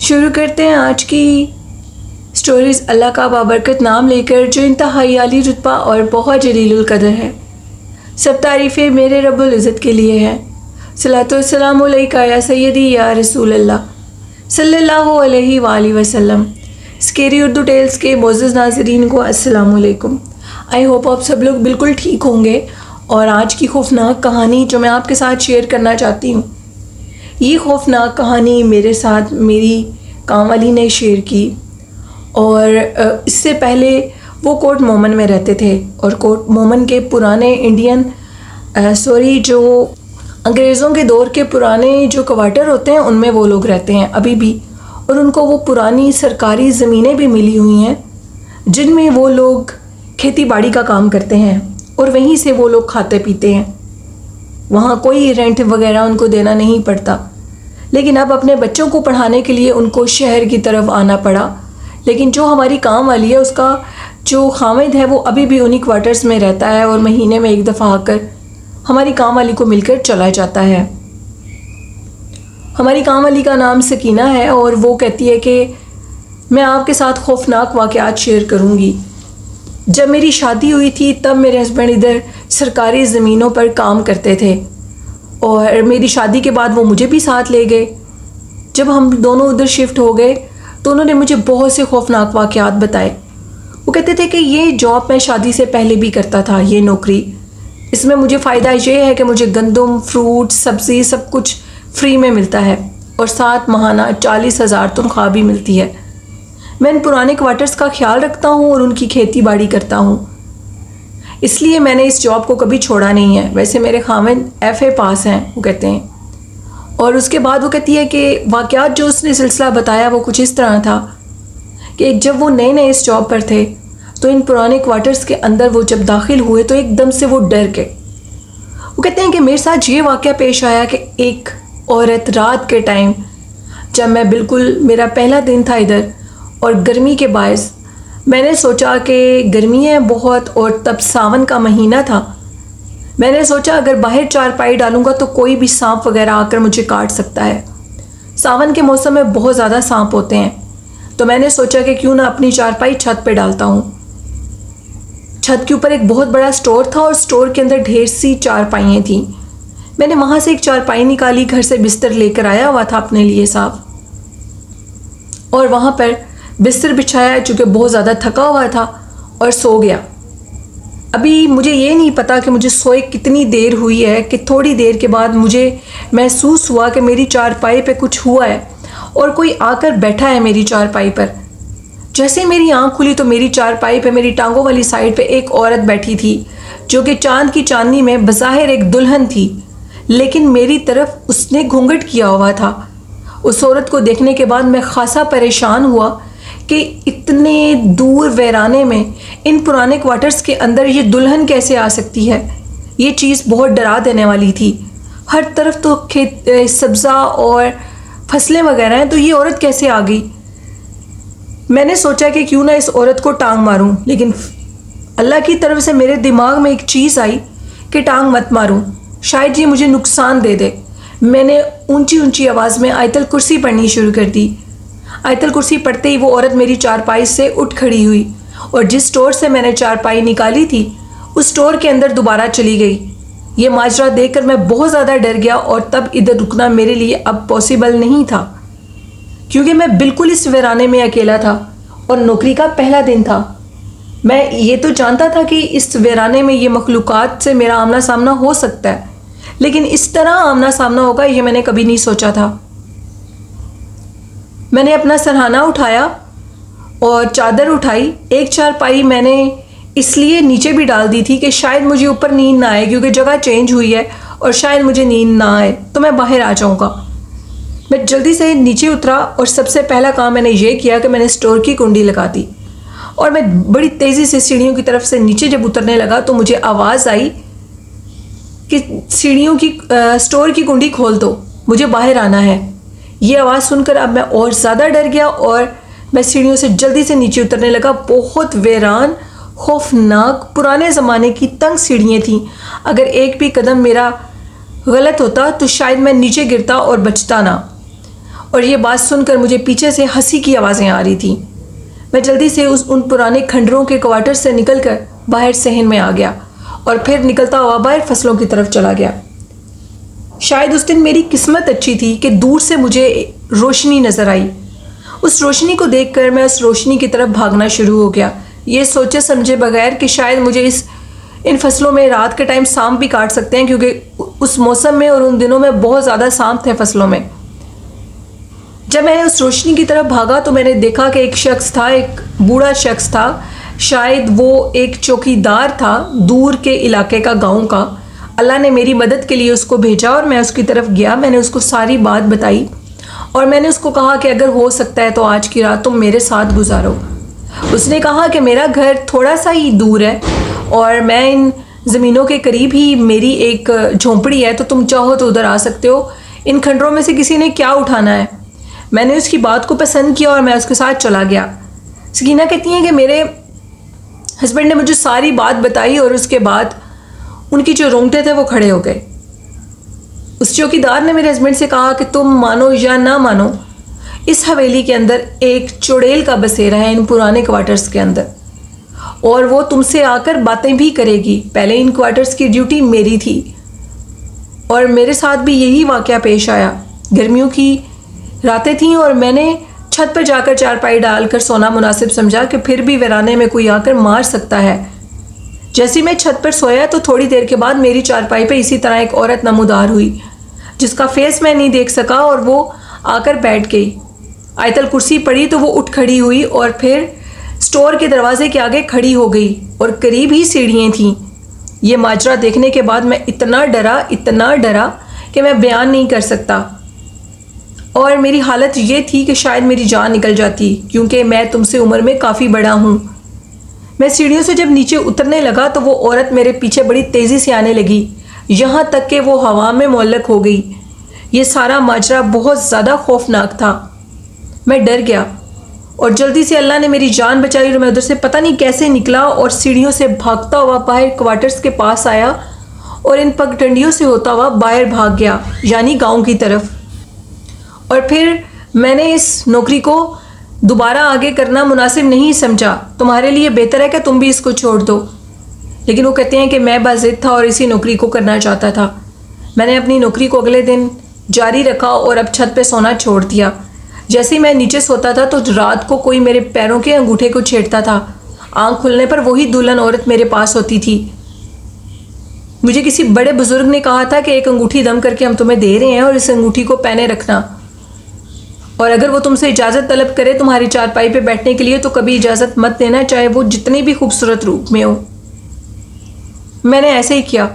शुरू करते हैं आज की स्टोरीज़ अल्लाह का बाबरकत नाम लेकर, जो इंतहाई आली रुतबा और बहुत जलीलुल कदर है। सब तारीफ़ें मेरे रब्बुल इज़्ज़त के लिए हैं। सलातो वस्सलामु अलैका या सय्यदी या रसूल अल्लाह सल्लल्लाहु अलैहि वालैहि वसल्लम। स्केरी उर्दू टेल्स के मोअज़्ज़ज़ नाज़रीन को अस्सलामु अलैकुम। आई होप आप सब लोग बिल्कुल ठीक होंगे। और आज की खौफनाक कहानी जो मैं आपके साथ शेयर करना चाहती हूँ, ये खौफनाक कहानी मेरे साथ मेरी काम वाली ने शेयर की। और इससे पहले वो कोट मोमन में रहते थे और कोट मोमन के पुराने जो अंग्रेज़ों के दौर के पुराने जो क्वार्टर होते हैं उनमें वो लोग रहते हैं अभी भी। और उनको वो पुरानी सरकारी ज़मीनें भी मिली हुई हैं जिनमें वो लोग खेती बाड़ी का काम करते हैं और वहीं से वो लोग खाते पीते हैं। वहाँ कोई रेंट वगैरह उनको देना नहीं पड़ता। लेकिन अब अपने बच्चों को पढ़ाने के लिए उनको शहर की तरफ आना पड़ा। लेकिन जो हमारी काम वाली है, उसका जो खामिद है वो अभी भी उन्हीं क्वार्टर्स में रहता है और महीने में एक दफ़ा आकर हमारी काम वाली को मिलकर चला जाता है। हमारी काम वाली का नाम सकीना है और वो कहती है कि मैं आपके साथ खौफनाक वाक़यात शेयर करूँगी। जब मेरी शादी हुई थी तब मेरे हस्बैंड इधर सरकारी ज़मीनों पर काम करते थे और मेरी शादी के बाद वो मुझे भी साथ ले गए। जब हम दोनों उधर शिफ्ट हो गए तो उन्होंने मुझे बहुत से खौफनाक वाक़यात बताए। वो कहते थे कि ये जॉब मैं शादी से पहले भी करता था, ये नौकरी, इसमें मुझे फ़ायदा ये है कि मुझे गंदम, फ्रूट, सब्ज़ी सब कुछ फ्री में मिलता है और साथ माहाना 40,000 तनख्वाह भी मिलती है। मैं इन पुराने क्वार्टर्स का ख्याल रखता हूँ और उनकी खेती बाड़ी करता हूँ, इसलिए मैंने इस जॉब को कभी छोड़ा नहीं है। वैसे मेरे खामिद FA पास हैं, वो कहते हैं। और उसके बाद वो कहती है कि वाक़यात जो उसने सिलसिला बताया वो कुछ इस तरह था कि जब वो नए नए इस जॉब पर थे तो इन पुराने क्वार्टर्स के अंदर वो जब दाखिल हुए तो एकदम से वो डर गए। वो कहते हैं कि मेरे साथ ये वाक़या पेश आया कि एक औरत रात के टाइम, जब मैं बिल्कुल मेरा पहला दिन था इधर और गर्मी के बायस मैंने सोचा कि गर्मी है बहुत और तब सावन का महीना था, मैंने सोचा अगर बाहर चारपाई डालूंगा तो कोई भी सांप वगैरह आकर मुझे काट सकता है। सावन के मौसम में बहुत ज़्यादा सांप होते हैं, तो मैंने सोचा कि क्यों ना अपनी चारपाई छत पे डालता हूँ। छत के ऊपर एक बहुत बड़ा स्टोर था और स्टोर के अंदर ढेर सी चारपाइयाँ थीं। मैंने वहाँ से एक चारपाई निकाली, घर से बिस्तर लेकर आया हुआ था अपने लिए साफ, और वहाँ पर बिस्तर बिछाया चूँकि बहुत ज़्यादा थका हुआ था और सो गया। अभी मुझे ये नहीं पता कि मुझे सोए कितनी देर हुई है कि थोड़ी देर के बाद मुझे महसूस हुआ कि मेरी चारपाई पे कुछ हुआ है और कोई आकर बैठा है मेरी चारपाई पर। जैसे ही मेरी आंख खुली तो मेरी चारपाई पे मेरी टांगों वाली साइड पे एक औरत बैठी थी जो कि चांद की चांदनी में बज़ाहिर एक दुल्हन थी, लेकिन मेरी तरफ उसने घूंघट किया हुआ था। उस औरत को देखने के बाद मैं खासा परेशान हुआ कि इतने दूर वीराने में इन पुराने क्वार्टर्स के अंदर ये दुल्हन कैसे आ सकती है। ये चीज़ बहुत डरा देने वाली थी। हर तरफ तो खेत, सब्ज़ा और फसलें वगैरह हैं, तो ये औरत कैसे आ गई। मैंने सोचा कि क्यों ना इस औरत को टांग मारूं, लेकिन अल्लाह की तरफ से मेरे दिमाग में एक चीज़ आई कि टांग मत मारूं, शायद ये मुझे नुकसान दे दे। मैंने ऊंची ऊंची आवाज़ में आयतल कुर्सी पढ़नी शुरू कर दी। आयतल कुर्सी पढ़ते ही वो औरत मेरी चारपाई से उठ खड़ी हुई और जिस स्टोर से मैंने चारपाई निकाली थी उस स्टोर के अंदर दोबारा चली गई। ये माजरा देखकर मैं बहुत ज़्यादा डर गया और तब इधर रुकना मेरे लिए अब पॉसिबल नहीं था, क्योंकि मैं बिल्कुल इस वीराने में अकेला था और नौकरी का पहला दिन था। मैं ये तो जानता था कि इस वीराने में ये मखलूक़ात से मेरा आमना सामना हो सकता है, लेकिन इस तरह आमना सामना होगा ये मैंने कभी नहीं सोचा था। मैंने अपना सरहाना उठाया और चादर उठाई। एक चारपाई मैंने इसलिए नीचे भी डाल दी थी कि शायद मुझे ऊपर नींद ना आए, क्योंकि जगह चेंज हुई है और शायद मुझे नींद ना आए तो मैं बाहर आ जाऊंगा। मैं जल्दी से नीचे उतरा और सबसे पहला काम मैंने ये किया कि मैंने स्टोर की कुंडी लगा दी और मैं बड़ी तेज़ी से सीढ़ियों की तरफ से नीचे जब उतरने लगा तो मुझे आवाज़ आई कि सीढ़ियों की स्टोर की कुंडी खोल दो, मुझे बाहर आना है। ये आवाज़ सुनकर अब मैं और ज़्यादा डर गया और मैं सीढ़ियों से जल्दी से नीचे उतरने लगा। बहुत वीरान, खौफनाक, पुराने ज़माने की तंग सीढ़ियाँ थीं। अगर एक भी कदम मेरा गलत होता तो शायद मैं नीचे गिरता और बचता ना। और ये बात सुनकर मुझे पीछे से हंसी की आवाज़ें आ रही थी। मैं जल्दी से उन पुराने खंडरों के क्वार्टर से निकलकर बाहर सहन में आ गया और फिर निकलता हुआ बाहर फसलों की तरफ चला गया। शायद उस दिन मेरी किस्मत अच्छी थी कि दूर से मुझे रोशनी नज़र आई। उस रोशनी को देखकर मैं उस रोशनी की तरफ भागना शुरू हो गया, ये सोचे समझे बगैर कि शायद मुझे इन फसलों में रात के टाइम सांप भी काट सकते हैं, क्योंकि उस मौसम में और उन दिनों में बहुत ज़्यादा सांप थे फसलों में। जब मैंने उस रोशनी की तरफ भागा तो मैंने देखा कि एक शख्स था, एक बूढ़ा शख्स था। शायद वो एक चौकीदार था दूर के इलाके का, गांव का। अल्लाह ने मेरी मदद के लिए उसको भेजा और मैं उसकी तरफ गया। मैंने उसको सारी बात बताई और मैंने उसको कहा कि अगर हो सकता है तो आज की रात तुम मेरे साथ गुजारो। उसने कहा कि मेरा घर थोड़ा सा ही दूर है और मैं इन ज़मीनों के करीब ही मेरी एक झोंपड़ी है, तो तुम चाहो तो उधर आ सकते हो। इन खंडरों में से किसी ने क्या उठाना है। मैंने उसकी बात को पसंद किया और मैं उसके साथ चला गया। सकीना कहती हैं कि मेरे हस्बैंड ने मुझे सारी बात बताई और उसके बाद उनकी जो रोंगटे थे वो खड़े हो गए। उस चौकीदार ने मेरे हस्बैंड से कहा कि तुम मानो या ना मानो, इस हवेली के अंदर एक चुड़ैल का बसेरा है इन पुराने क्वार्टर्स के अंदर, और वो तुमसे आकर बातें भी करेगी। पहले इन क्वार्टर्स की ड्यूटी मेरी थी और मेरे साथ भी यही वाक़या पेश आया। गर्मियों की रातें थीं और मैंने छत पर जाकर चारपाई डालकर सोना मुनासिब समझा कि फिर भी वीराने में कोई आकर मार सकता है। जैसे मैं छत पर सोया तो थोड़ी देर के बाद मेरी चारपाई पे इसी तरह एक औरत नमूदार हुई, जिसका फेस मैं नहीं देख सका, और वो आकर बैठ गई। आयतल कुर्सी पड़ी तो वो उठ खड़ी हुई और फिर स्टोर के दरवाजे के आगे खड़ी हो गई और करीब ही सीढ़ियाँ थीं। ये माजरा देखने के बाद मैं इतना डरा कि मैं बयान नहीं कर सकता, और मेरी हालत ये थी कि शायद मेरी जान निकल जाती, क्योंकि मैं तुमसे उम्र में काफ़ी बड़ा हूँ। मैं सीढ़ियों से जब नीचे उतरने लगा तो वो औरत मेरे पीछे बड़ी तेज़ी से आने लगी, यहाँ तक कि वो हवा में मुअल्लक हो गई। ये सारा माजरा बहुत ज़्यादा खौफनाक था। मैं डर गया और जल्दी से अल्लाह ने मेरी जान बचाई और मैं उधर से पता नहीं कैसे निकला और सीढ़ियों से भागता हुआ बाहर क्वार्टर्स के पास आया और इन पगडंडियों से होता हुआ बाहर भाग गया, यानी गाँव की तरफ। और फिर मैंने इस नौकरी को दोबारा आगे करना मुनासिब नहीं समझा। तुम्हारे लिए बेहतर है कि तुम भी इसको छोड़ दो। लेकिन वो कहते हैं कि मैं बाज़िद था और इसी नौकरी को करना चाहता था। मैंने अपनी नौकरी को अगले दिन जारी रखा और अब छत पे सोना छोड़ दिया। जैसे ही मैं नीचे सोता था तो रात को कोई मेरे पैरों के अंगूठे को छेड़ता था। आंख खुलने पर वही दुल्हन औरत मेरे पास होती थी। मुझे किसी बड़े बुजुर्ग ने कहा था कि एक अंगूठी दम करके हम तुम्हें दे रहे हैं और इस अंगूठी को पहने रखना, और अगर वो तुमसे इजाज़त तलब करे तुम्हारी चारपाई पे बैठने के लिए तो कभी इजाज़त मत देना, चाहे वो जितनी भी खूबसूरत रूप में हो। मैंने ऐसे ही किया।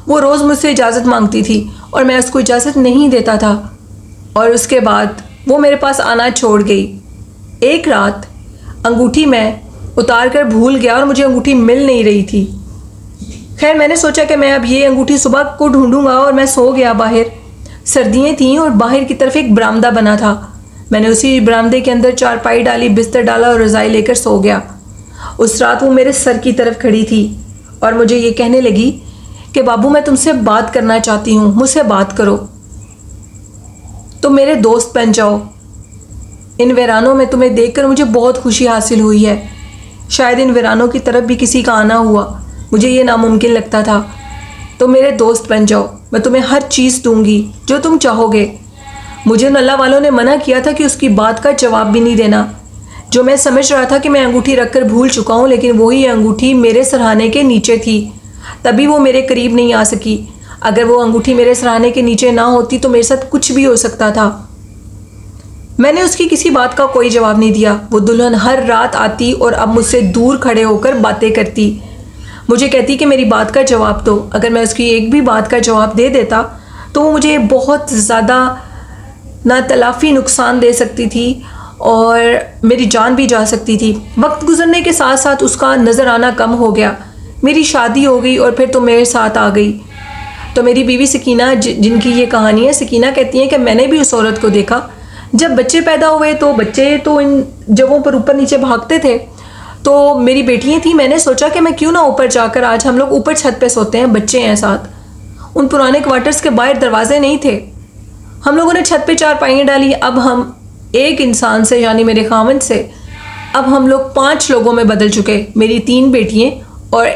वो रोज़ मुझसे इजाज़त मांगती थी और मैं उसको इजाज़त नहीं देता था, और उसके बाद वो मेरे पास आना छोड़ गई। एक रात अंगूठी मैं उतार कर भूल गया और मुझे अंगूठी मिल नहीं रही थी। खैर मैंने सोचा कि मैं अब ये अंगूठी सुबह को ढूंढूंगा, और मैं सो गया। बाहर सर्दियाँ थीं और बाहर की तरफ एक बरामदा बना था। मैंने उसी बरामदे के अंदर चारपाई डाली, बिस्तर डाला और रज़ाई लेकर सो गया। उस रात वो मेरे सर की तरफ खड़ी थी और मुझे ये कहने लगी कि बाबू मैं तुमसे बात करना चाहती हूँ, मुझसे बात करो, तुम मेरे दोस्त बन जाओ। इन वीरानों में तुम्हें देखकर मुझे बहुत खुशी हासिल हुई है। शायद इन वीरानों की तरफ भी किसी का आना हुआ, मुझे ये नामुमकिन लगता था। तो मेरे दोस्त बन जाओ, मैं तुम्हें हर चीज़ दूंगी जो तुम चाहोगे। मुझे उन अल्लाह वालों ने मना किया था कि उसकी बात का जवाब भी नहीं देना। जो मैं समझ रहा था कि मैं अंगूठी रखकर भूल चुका हूँ, लेकिन वही अंगूठी मेरे सरहाने के नीचे थी, तभी वो मेरे करीब नहीं आ सकी। अगर वो अंगूठी मेरे सरहाने के नीचे ना होती तो मेरे साथ कुछ भी हो सकता था। मैंने उसकी किसी बात का कोई जवाब नहीं दिया। वो दुल्हन हर रात आती और अब मुझसे दूर खड़े होकर बातें करती। मुझे कहती कि मेरी बात का जवाब दो। अगर मैं उसकी एक भी बात का जवाब दे देता तो वो मुझे बहुत ज़्यादा ना तलाफ़ी नुकसान दे सकती थी और मेरी जान भी जा सकती थी। वक्त गुजरने के साथ साथ उसका नज़र आना कम हो गया। मेरी शादी हो गई और फिर तो मेरे साथ आ गई। तो मेरी बीवी सकीना, जिनकी ये कहानी है, सकीना कहती हैं कि मैंने भी उस औरत को देखा। जब बच्चे पैदा हुए तो बच्चे तो इन जगहों पर ऊपर नीचे भागते थे, तो मेरी बेटियाँ थी। मैंने सोचा कि मैं क्यों ना ऊपर जाकर, आज हम लोग ऊपर छत पे सोते हैं, बच्चे हैं साथ। उन पुराने क्वार्टर्स के बाहर दरवाजे नहीं थे। हम लोगों ने छत पे चारपाइयाँ डाली। अब हम एक इंसान से यानी मेरे खामन से अब हम लोग 5 लोगों में बदल चुके। मेरी 3 बेटियाँ और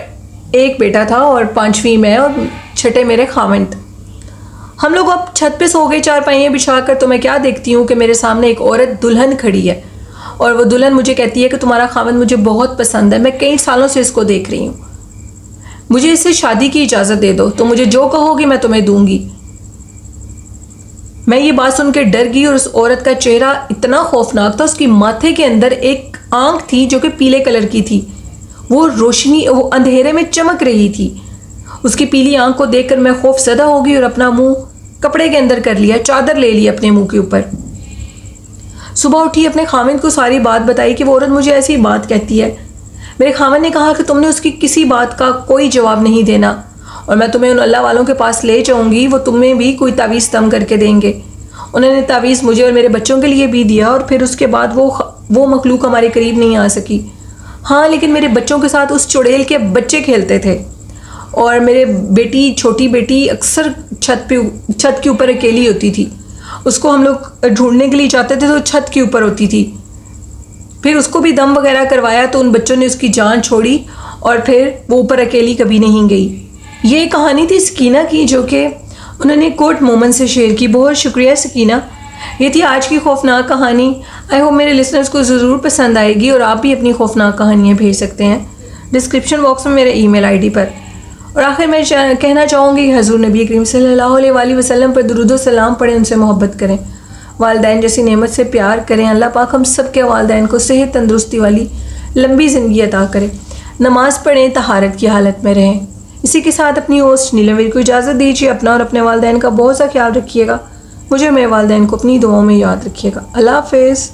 एक बेटा था और 5वीं मैं और छठे मेरे खामन। हम लोग अब छत पे सो गए चारपाइयाँ बिछाकर। तो मैं क्या देखती हूँ कि मेरे सामने एक औरत दुल्हन खड़ी है और वो दुल्हन मुझे कहती है कि तुम्हारा खामन मुझे बहुत पसंद है, मैं कई सालों से इसको देख रही हूँ, मुझे इससे शादी की इजाज़त दे दो, तो मुझे जो कहोगी मैं तुम्हें दूंगी। मैं ये बात सुन के डर गई और उस औरत का चेहरा इतना खौफनाक था। उसकी माथे के अंदर एक आंख थी जो कि पीले कलर की थी, वो अंधेरे में चमक रही थी। उसकी पीली आंख को देखकर मैं खौफजदा हो गई और अपना मुंह कपड़े के अंदर कर लिया, चादर ले ली अपने मुंह के ऊपर। सुबह उठी, अपने खामिद को सारी बात बताई कि वो औरत मुझे ऐसी बात कहती है। मेरे खामिद ने कहा कि तुमने उसकी किसी बात का कोई जवाब नहीं देना और मैं तुम्हें उन अल्लाह वालों के पास ले जाऊंगी, वो तुम्हें भी कोई तावीज़ तम करके देंगे। उन्होंने तावीज़ मुझे और मेरे बच्चों के लिए भी दिया और फिर उसके बाद वो मखलूक हमारे करीब नहीं आ सकी। हाँ, लेकिन मेरे बच्चों के साथ उस चुड़ैल के बच्चे खेलते थे और मेरे छोटी बेटी अक्सर छत के ऊपर अकेली होती थी। उसको हम लोग ढूंढने के लिए जाते थे तो छत के ऊपर होती थी। फिर उसको भी दम वगैरह करवाया तो उन बच्चों ने उसकी जान छोड़ी और फिर वो ऊपर अकेली कभी नहीं गई। ये कहानी थी सकीना की जो कि उन्होंने कोट मोमन से शेयर की। बहुत शुक्रिया सकीना। ये थी आज की खौफनाक कहानी। आई होप मेरे लिसनर्स को ज़रूर पसंद आएगी और आप भी अपनी खौफनाक कहानियाँ भेज सकते हैं डिस्क्रिप्शन बॉक्स में मेरे ईमेल आईडी पर। और आखिर मैं कहना चाहूँगी कि हज़ूर नबी करीम सल्लल्लाहु अलैहि वसल्लम पर दुरूद व सलाम पढ़ें, उनसे मोहब्बत करें, वालिदैन जैसी नेमत से प्यार करें। अल्लाह पाक हम सब के वालिदैन को सेहत तंदुरुस्ती वाली लंबी ज़िंदगी अता करें। नमाज़ पढ़ें, तहारत की हालत में रहें। इसी के साथ अपनी होस्ट नीलम को इजाज़त दीजिए। अपना और अपने वालिदैन का बहुत सा ख्याल रखिएगा। मुझे मेरे वालिदैन को अपनी दुआओं में याद रखिएगा। अल्लाह हाफ़िज़।